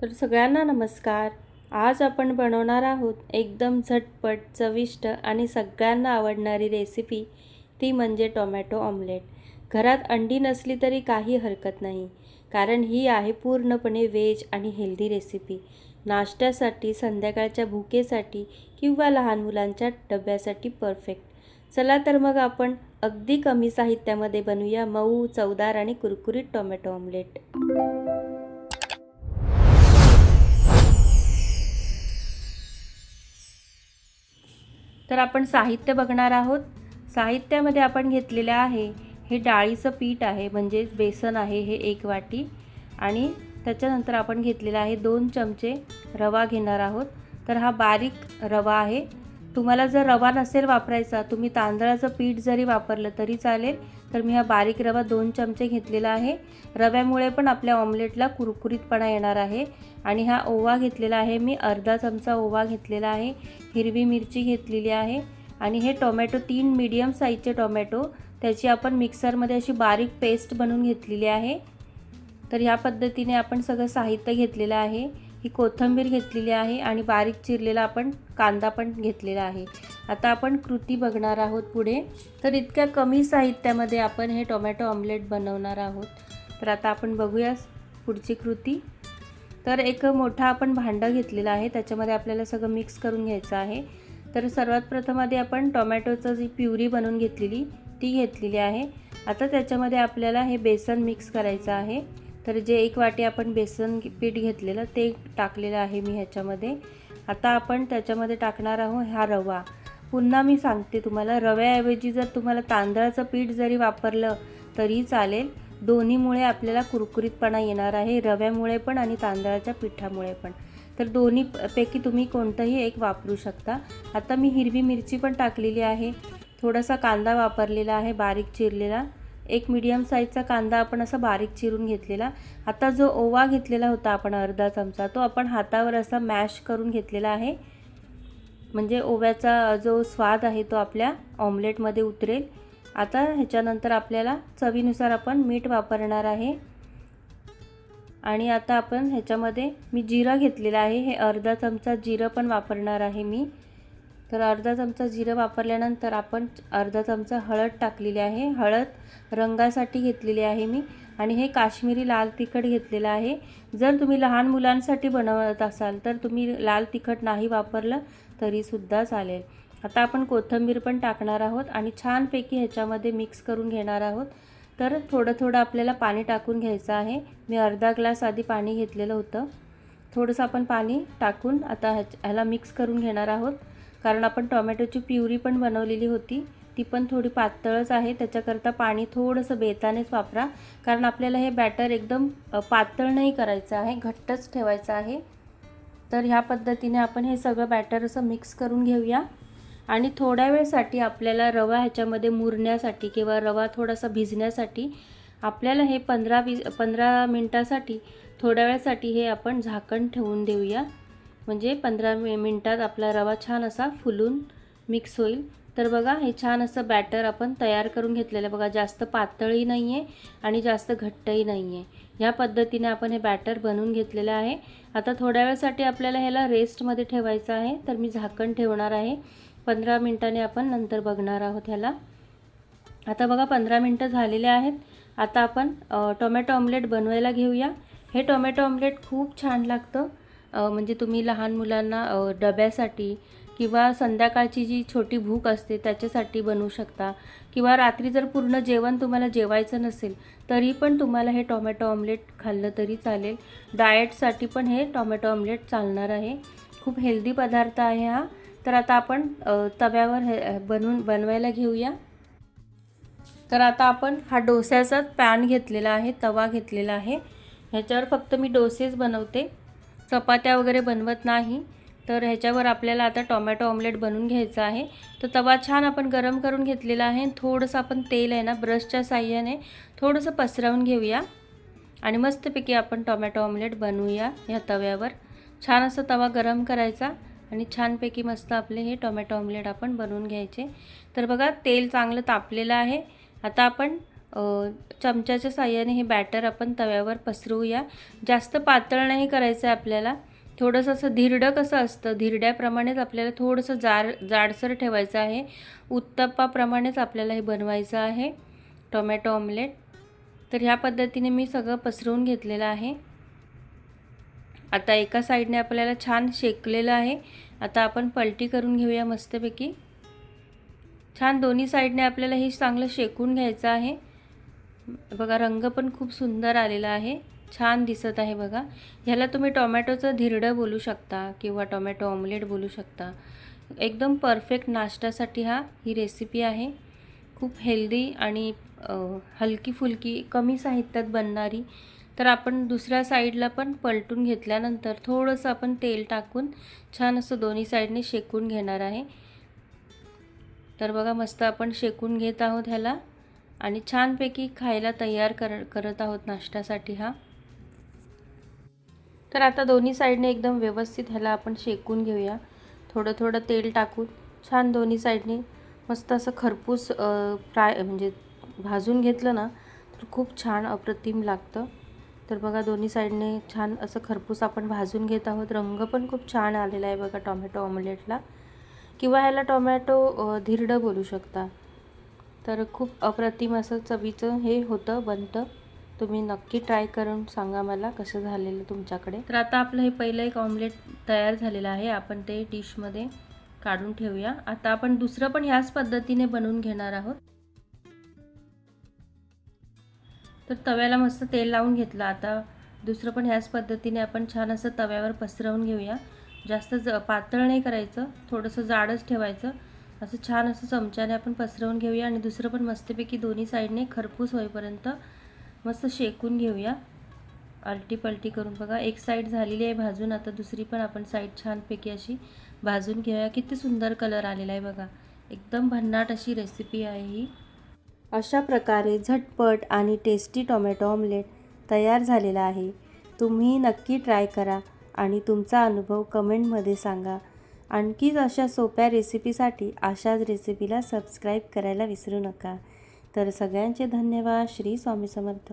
तर सगळ्यांना नमस्कार। आज आपण बनवणार आहोत एकदम झटपट, चविष्ट आणि सगळ्यांना आवडणारी रेसिपी, ती म्हणजे टोमॅटो ऑमलेट। घरात अंडी नसली तरी काही हरकत नाही, कारण ही आहे पूर्णपणे व्हेज आणि हेल्दी रेसिपी। नाश्त्यासाठी, संध्याकाळच्या भुकेसाठी किंवा लहान मुलांच्या डब्यासाठी परफेक्ट। चला तर मग आपण अगदी कमी साहित्यामध्ये बनवूया मऊ, चवदार आणि कुरकुरीत टोमॅटो ऑमलेट। तर आपण साहित्य बघणार आहोत। साहित्यामध्ये आपण घेतलेले आहे हे डाळीचं पीठ आहे, म्हणजे बेसन आहे हे 1 वाटी, आणि त्याच्यानंतर आपण घेतलेला आहे 2 चमचे रवा घेणार आहोत। तर हा बारीक रवा आहे। तुम्हाला जर रवा नसेल वापरायचा, तुम्ही तांदळाचं पीठ जरी वापरलं तरी चालेल। तर मी हा बारीक रवा 2 चमचे घेतलेला आहे। रव्यामुळे पण आपल्या ऑमलेटला कुरकुरीतपणा येणार आहे। आणि हा ओवा घेतलेला आहे मी, अर्धा चमचा ओवा घेतलेला आहे। हिरवी मिरची घेतलेली आहे आणि हे टोमॅटो 3 मीडियम साईजचे टोमॅटो, त्याची आपण मिक्सरमध्ये अशी बारीक पेस्ट बनवून घेतलेली आहे। तर ह्या पद्धतीने आपण सगळं साहित्य घेतलेलं आहे। ही कोथिंबीर घेतलेली आहे आणि बारीक चिरलेला आपण कांदा पण घेतलेला आहे। आता आपण कृती बघणार आहोत पुढे। तर इतक्या कमी साहित्यामध्ये आपण हे टोमॅटो ऑमलेट बनवणार आहोत। तर आता आपण बघूया पुढची कृती। तर एक मोठा आपण भांडं घेतलेला आहे, त्याच्यामध्ये आपल्याला सगळं मिक्स करून घ्यायचं आहे। तर सर्वात प्रथम आधी आपण टोमॅटोचं जी प्युरी बनवून घेतलेली ती घेतलेली आहे। आता त्याच्यामध्ये आपल्याला हे बेसन मिक्स करायचं आहे। तर जे 1 वाटी आपण बेसन पीठ घेतलेलं ते टाकलेलं आहे मी ह्याच्यामध्ये। आता आपण त्याच्यामध्ये टाकणार आहोत हा रवा। पुन्हा मी सांगते तुम्हाला, रव्याऐवजी जर तुम्हाला तांदळाचं पीठ जरी वापरलं तरी चालेल। दोन्हीमुळे आपल्याला कुरकुरीतपणा येणार आहे, रव्यामुळे पण आणि तांदळाच्या पिठामुळे पण। तर दोन्हीपैकी तुम्ही कोणतंही एक वापरू शकता। आता मी हिरवी मिरची पण टाकलेली आहे, थोडासा कांदा वापरलेला आहे बारीक चिरलेला, एक मीडियम साईजचा कांदा आपण असा बारीक चिरून घेतलेला। आता जो ओवा घेतलेला होता आपण अर्धा चमचा, तो आपण हातावर असा मॅश करून घेतलेला आहे, म्हणजे ओव्याचा जो स्वाद आहे तो आपल्या ऑमलेटमध्ये उतरेल। आता ह्याच्यानंतर आपल्याला चवीनुसार आपण मीठ वापरणार आहे। आणि आता आपण ह्याच्यामध्ये मी जिरं घेतलेलं आहे, हे अर्धा चमचा जिरं पण वापरणार आहे मी। तर अर्धा चमचा जिरं वापरल्यानंतर आपण अर्धा चमचा हळद टाकलेली आहे, हळद रंगासाठी घेतलेली आहे मी। आणि हे काश्मीरी लाल तिखट घेतलेलं आहे। जर तुम्ही लहान मुलांसाठी बनवत असाल तर तुम्ही लाल तिखट नाही वापरलं तरी सुद्धा चालेल। आता आपण कोथिंबीर पण टाकणार आहोत आणि छानपैकी ह्याच्यामध्ये मिक्स करून घेणार आहोत। तर थोडं थोडं आपल्याला पाणी टाकून घ्यायचं आहे। मी अर्धा ग्लास आधी पाणी घेतलेलं होतं, थोडंसं आपण पाणी टाकून आता ह्याला मिक्स करून घेणार आहोत। कारण आपण टोमॅटोची प्युरी पण बनवलेली होती, ती पण थोडी पातळच आहे, त्याच्याकरता पाणी थोडंसं बेतानेच वापरा। कारण आपल्याला हे बॅटर एकदम पातळ नाही करायचं आहे, घट्टच ठेवायचं आहे। तर ह्या पद्धतीने आपण हे सगळं बॅटर असं मिक्स करून घेऊया। आणि थोड्या वेळसाठी आपल्याला रवा ह्याच्यामध्ये मुरण्यासाठी किंवा रवा थोडासा भिजण्यासाठी आपल्याला हे 15 मिनिटासाठी थोड्या वेळासाठी हे आपण झाकण ठेवून देऊया, म्हणजे 15 मिनिटात आपला रवा छान असा फुलून मिक्स होईल। तर बघा हे छान असं बॅटर आपण तयार करून घेतलेलं आहे बघा, जास्त पातळही नाही आहे आणि जास्त घट्टही नाही आहे। ह्या पद्धतीने आपण हे बॅटर बनवून घेतलेलं आहे। आता थोड्या वेळासाठी आपल्याला ह्याला रेस्टमध्ये ठेवायचं आहे, तर मी झाकण ठेवणार आहे। 15 मिनिटांनी आपण नंतर बघणार आहोत ह्याला। आता बघा 15 मिनिटं झालेले आहेत। आता आपण टोमॅटो ऑमलेट बनवायला घेऊया। हे टोमॅटो ऑमलेट खूप छान लागतं, म्हणजे तुम्ही लहान मुलांना डब्यासाठी किंवा संध्याकाळची जी छोटी भूक असते त्याच्यासाठी बनवू शकता, किंवा रात्री जर पूर्ण जेवण तुम्हाला जेवायचं नसेल तरी पण तुम्हाला हे टोमॅटो ऑमलेट खाल्लं तरी चालेल। डाएटसाठी पण हे टोमॅटो ऑमलेट चालणार आहे, खूप हेल्दी पदार्थ आहे हा। तर आता आपण तव्यावर हे बनवायला घेऊया। तर आता आपण हा डोस्याचा पॅन घेतलेला आहे, तवा घेतलेला आहे, ह्याच्यावर फक्त मी डोसेच बनवते, चपात्या वगैरे बनवत नाही। तर ह्याच्यावर आपल्याला आता टोमॅटो ऑमलेट बनवून घ्यायचं आहे। तर तवा छान आपण गरम करून घेतलेला आहे, थोडंसं आपण तेल आहे ना ब्रशच्या साहाय्याने थोडंसं पसरवून घेऊया आणि मस्तपैकी आपण टोमॅटो ऑमलेट बनवूया। ह्या तव्यावर छान असं तवा गरम करायचा आणि छानपैकी मस्त आपले हे टोमॅटो ऑमलेट आपण बनवून घ्यायचे। तर बघा तेल चांगलं तापलेलं आहे। आता आपण चमच्याच्या साहाय्याने हे बॅटर आपण तव्यावर पसरवूया. जास्त पातळ नाही करायचं आहे आपल्याला, थोडंसं असं धिरडं कसं असतं धिरड्याप्रमाणेच आपल्याला थोडंसं जाडसर ठेवायचं आहे. उत्तप्पाप्रमाणेच आपल्याला हे बनवायचं आहे टोमॅटो ऑमलेट. तर ह्या पद्धतीने मी सगळं पसरवून घेतलेलं आहे. आता एका साईडने आपल्याला छान शेकलेलं आहे. आता आपण पलटी करून घेऊया मस्तपैकी. छान दोन्ही साईडने आपल्याला हे चांगलं शेकून घ्यायचं आहे. बघा रंग पण खूप सुंदर आलेला आहे, छान दिसत आहे बघा. ह्याला तुम्ही टोमॅटोचं धिरडं बोलू शकता किंवा टोमॅटो ऑमलेट बोलू शकता. एकदम परफेक्ट नाश्त्यासाठी ही रेसिपी आहे. खूप हेल्दी आणि हलकी फुलकी कमी साहित्यात बनणारी. तर आपण दुसऱ्या साईडला पण पलटून घेतल्यानंतर थोडंसं आपण तेल टाकून छान असं दोन्ही साईडने शेकून घेणार आहे. तर बघा मस्त आपण शेकून घेत आहोत ह्याला आणि छानपैकी खायला तयार करत आहोत नाश्त्यासाठी तर आता दोन्ही साईडने एकदम व्यवस्थित ह्याला आपण शेकून घेऊया. थोडं थोडं तेल टाकून छान दोन्ही साईडने मस्त असं खरपूस फ्राय म्हणजे भाजून घेतलं ना तर खूप छान अप्रतिम लागतं. तर बघा दोन्ही साईडने छान असं खरपूस आपण भाजून घेत आहोत. रंग पण खूप छान आलेला आहे बघा टोमॅटो ऑमलेटला, किंवा ह्याला टोमॅटो धिरडं बोलू शकता. तर खूप अप्रतिम असं चवीचं हे बनतं. तुम्ही नक्की ट्राय करून सांगा मला कसं झालेलं तुमच्याकडे. तर आता आपलं हे पहिलं एक ऑमलेट तयार झालेलं आहे. आपण ते डिशमध्ये काढून ठेवूया. आता आपण दुसरं पण ह्याच पद्धतीने बनवून घेणार आहोत. तर तव्याला मस्त तेल लावून घेतलं. आता दुसरं पण ह्याच पद्धतीने आपण छान असं तव्यावर पसरवून घेऊया. जास्त पातळ नाही करायचं, थोडंसं जाडच ठेवायचं. असं छान असं चमच्याने आपण पसरवून घेऊया आणि दुसरं पण मस्तपैकी दोन्ही साईडने खरपूस होईपर्यंत मस्त शेकून घेऊया. आलटी पलटी करून बघा एक साईड झालेली आहे भाजून. आता दुसरी पण आपण साईड छानपैकी अशी भाजून घेऊया. किती सुंदर कलर आलेला आहे बघा. एकदम भन्नाट अशी रेसिपी आहे ही. अशा प्रकारे झटपट आणि टेस्टी टोमॅटो ऑमलेट तयार झालेला आहे. तुम्ही नक्की ट्राय करा आणि तुमचा अनुभव कमेंटमध्ये सांगा. आणखीच अशा सोप्या रेसिपीसाठी आशाच रेसिपीला सबस्क्राईब करायला विसरू नका. तर सगळ्यांचे धन्यवाद. श्री स्वामी समर्थ.